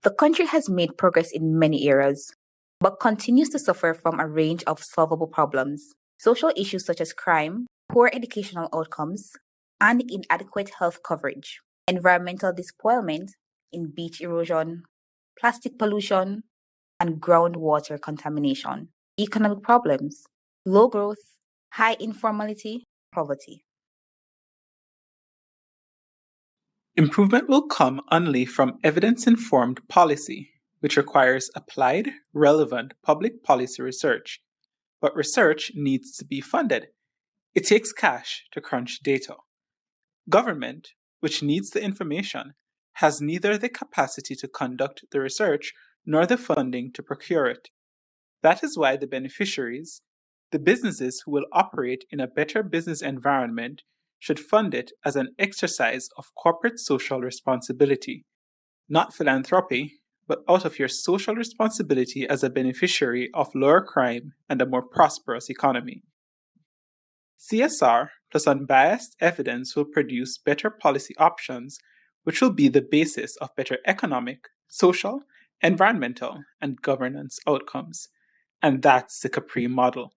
The country has made progress in many areas, but continues to suffer from a range of solvable problems. Social issues such as crime, poor educational outcomes, and inadequate health coverage, environmental despoilment in beach erosion, plastic pollution, and groundwater contamination, economic problems, low growth, high informality, poverty. Improvement will come only from evidence-informed policy, which requires applied, relevant public policy research. But research needs to be funded. It takes cash to crunch data. Government, which needs the information, has neither the capacity to conduct the research nor the funding to procure it. That is why the beneficiaries, the businesses who will operate in a better business environment, should fund it as an exercise of corporate social responsibility, not philanthropy, but out of your social responsibility as a beneficiary of lower crime and a more prosperous economy. CSR plus unbiased evidence will produce better policy options, which will be the basis of better economic, social, environmental, and governance outcomes. And that's the CAPRI model.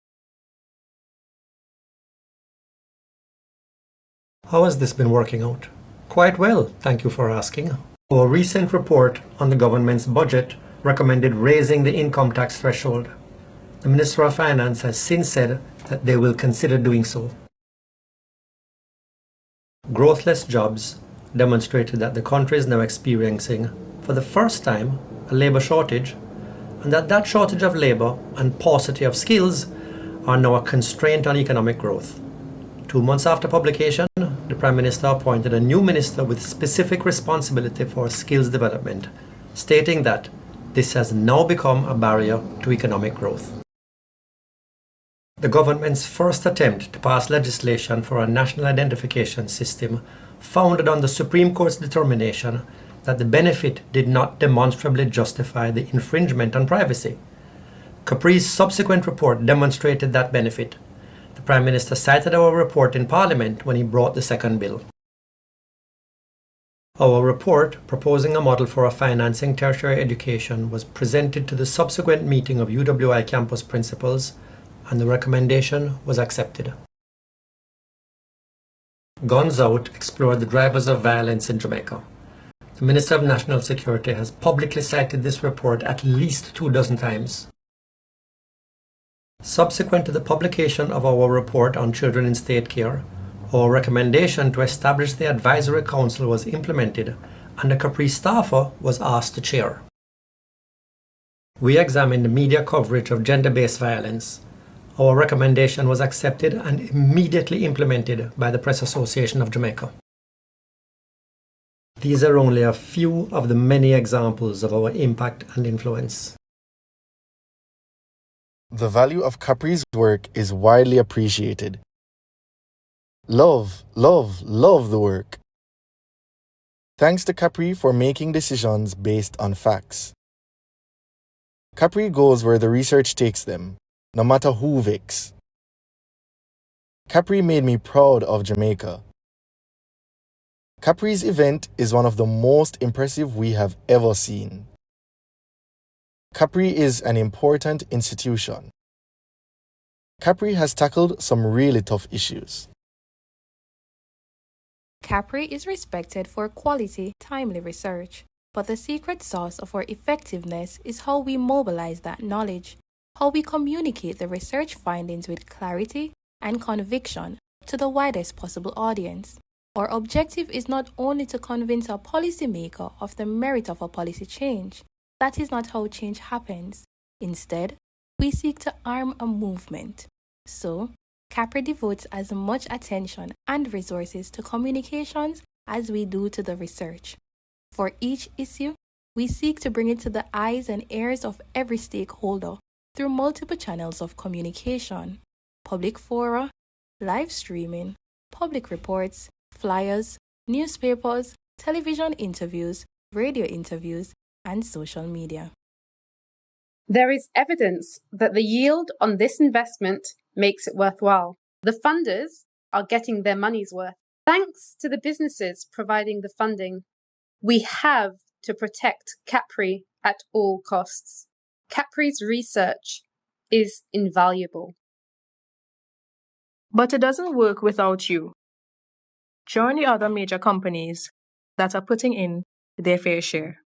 How has this been working out? Quite well, thank you for asking. Our recent report on the government's budget recommended raising the income tax threshold. The Minister of Finance has since said that they will consider doing so. Growthless jobs demonstrated that the country is now experiencing, for the first time, a labour shortage, and that shortage of labour and paucity of skills are now a constraint on economic growth. 2 months after publication, the Prime Minister appointed a new minister with specific responsibility for skills development, stating that this has now become a barrier to economic growth. The government's first attempt to pass legislation for a national identification system founded on the Supreme Court's determination that the benefit did not demonstrably justify the infringement on privacy. CAPRI's subsequent report demonstrated that benefit. The Prime Minister cited our report in Parliament when he brought the second bill. Our report, proposing a model for financing tertiary education, was presented to the subsequent meeting of UWI campus principals, and the recommendation was accepted. Guns Out explored the drivers of violence in Jamaica. The Minister of National Security has publicly cited this report at least 24 times. Subsequent to the publication of our report on children in state care, our recommendation to establish the Advisory Council was implemented and a CAPRI staffer was asked to chair. We examined the media coverage of gender-based violence. Our recommendation was accepted and immediately implemented by the Press Association of Jamaica. These are only a few of the many examples of our impact and influence. The value of CAPRI's work is widely appreciated. Love, love, love the work. Thanks to CAPRI for making decisions based on facts. CAPRI goes where the research takes them, no matter who vexes. CAPRI made me proud of Jamaica. CAPRI's event is one of the most impressive we have ever seen. CAPRI is an important institution. CAPRI has tackled some really tough issues. CAPRI is respected for quality, timely research, but the secret sauce of our effectiveness is how we mobilize that knowledge, how we communicate the research findings with clarity and conviction to the widest possible audience. Our objective is not only to convince a policymaker of the merit of a policy change. That is not how change happens. Instead, we seek to arm a movement. So, CAPRI devotes as much attention and resources to communications as we do to the research. For each issue, we seek to bring it to the eyes and ears of every stakeholder through multiple channels of communication: public fora, live streaming, public reports, flyers, newspapers, television interviews, radio interviews, and social media. There is evidence that the yield on this investment makes it worthwhile. The funders are getting their money's worth. Thanks to the businesses providing the funding, we have to protect CAPRI at all costs. CAPRI's research is invaluable. But it doesn't work without you. Join the other major companies that are putting in their fair share.